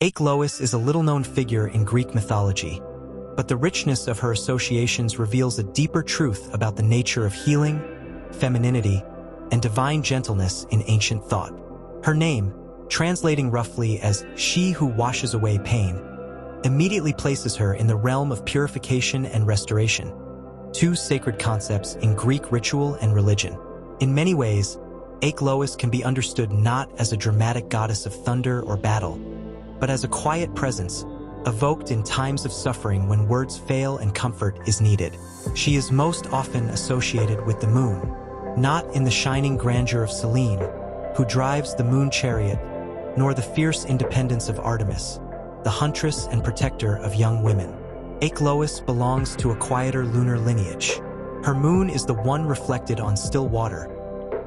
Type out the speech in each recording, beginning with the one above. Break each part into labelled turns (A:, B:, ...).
A: Achelois is a little-known figure in Greek mythology, but the richness of her associations reveals a deeper truth about the nature of healing, femininity, and divine gentleness in ancient thought. Her name, translating roughly as "she who washes away pain," immediately places her in the realm of purification and restoration, two sacred concepts in Greek ritual and religion. In many ways, Achelois can be understood not as a dramatic goddess of thunder or battle, but as a quiet presence, evoked in times of suffering when words fail and comfort is needed. She is most often associated with the moon, not in the shining grandeur of Selene, who drives the moon chariot, nor the fierce independence of Artemis, the huntress and protector of young women. Achelois belongs to a quieter lunar lineage. Her moon is the one reflected on still water,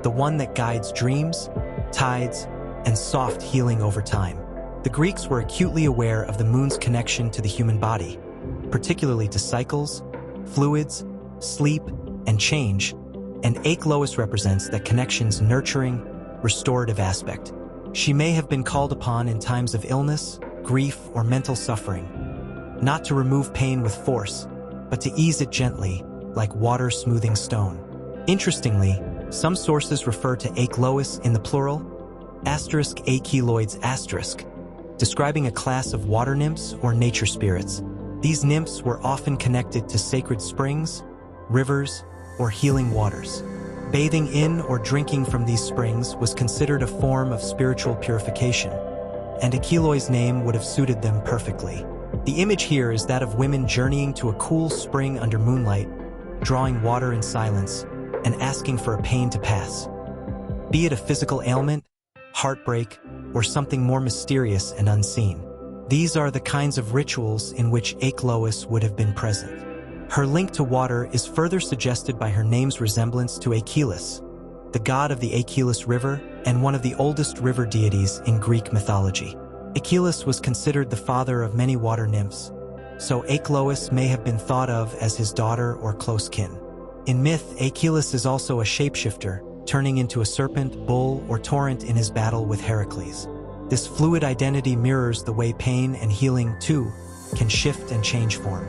A: the one that guides dreams, tides, and soft healing over time. The Greeks were acutely aware of the moon's connection to the human body, particularly to cycles, fluids, sleep, and change, and Achelois represents that connection's nurturing, restorative aspect. She may have been called upon in times of illness, grief, or mental suffering, not to remove pain with force, but to ease it gently, like water smoothing stone. Interestingly, some sources refer to Achelois in the plural, *Acheloids*, describing a class of water nymphs or nature spirits. These nymphs were often connected to sacred springs, rivers, or healing waters. Bathing in or drinking from these springs was considered a form of spiritual purification, and Achelois' name would have suited them perfectly. The image here is that of women journeying to a cool spring under moonlight, drawing water in silence, and asking for a pain to pass. Be it a physical ailment, heartbreak, or something more mysterious and unseen. These are the kinds of rituals in which Achelois would have been present. Her link to water is further suggested by her name's resemblance to Achelois, the god of the Achelois River and one of the oldest river deities in Greek mythology. Achelois was considered the father of many water nymphs, so Achelois may have been thought of as his daughter or close kin. In myth, Achelois is also a shapeshifter, turning into a serpent, bull, or torrent in his battle with Heracles. This fluid identity mirrors the way pain and healing, too, can shift and change form.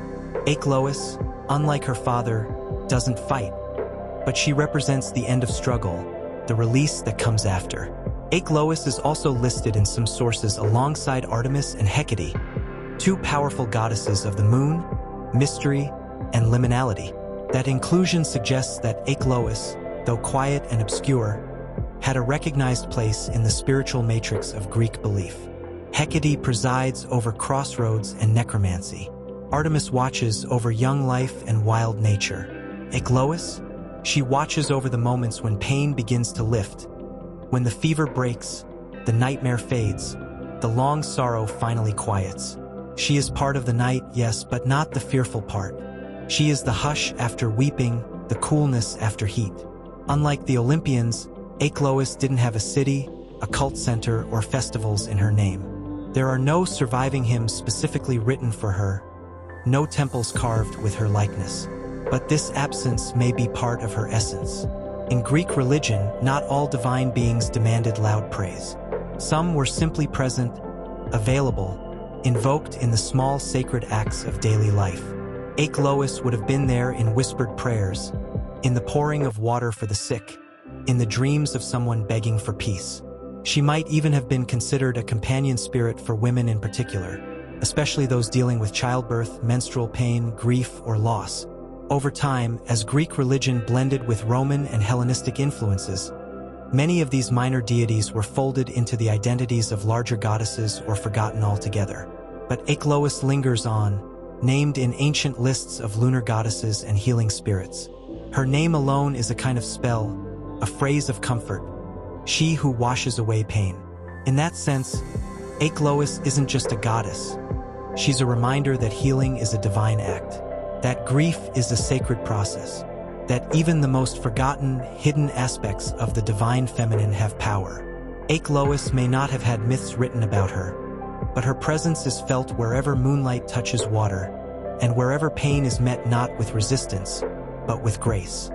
A: Achelois, unlike her father, doesn't fight, but she represents the end of struggle, the release that comes after. Achelois is also listed in some sources alongside Artemis and Hecate, two powerful goddesses of the moon, mystery, and liminality. That inclusion suggests that Achelois, though quiet and obscure, had a recognized place in the spiritual matrix of Greek belief. Hecate presides over crossroads and necromancy. Artemis watches over young life and wild nature. Achelois? She watches over the moments when pain begins to lift, when the fever breaks, the nightmare fades, the long sorrow finally quiets. She is part of the night, yes, but not the fearful part. She is the hush after weeping, the coolness after heat. Unlike the Olympians, Achelois didn't have a city, a cult center, or festivals in her name. There are no surviving hymns specifically written for her, no temples carved with her likeness. But this absence may be part of her essence. In Greek religion, not all divine beings demanded loud praise. Some were simply present, available, invoked in the small sacred acts of daily life. Achelois would have been there in whispered prayers, in the pouring of water for the sick, in the dreams of someone begging for peace. She might even have been considered a companion spirit for women in particular, especially those dealing with childbirth, menstrual pain, grief, or loss. Over time, as Greek religion blended with Roman and Hellenistic influences, many of these minor deities were folded into the identities of larger goddesses or forgotten altogether. But Achelois lingers on, named in ancient lists of lunar goddesses and healing spirits. Her name alone is a kind of spell, a phrase of comfort, she who washes away pain. In that sense, Achelois isn't just a goddess. She's a reminder that healing is a divine act, that grief is a sacred process, that even the most forgotten, hidden aspects of the divine feminine have power. Achelois may not have had myths written about her, but her presence is felt wherever moonlight touches water, and wherever pain is met not with resistance, but with grace.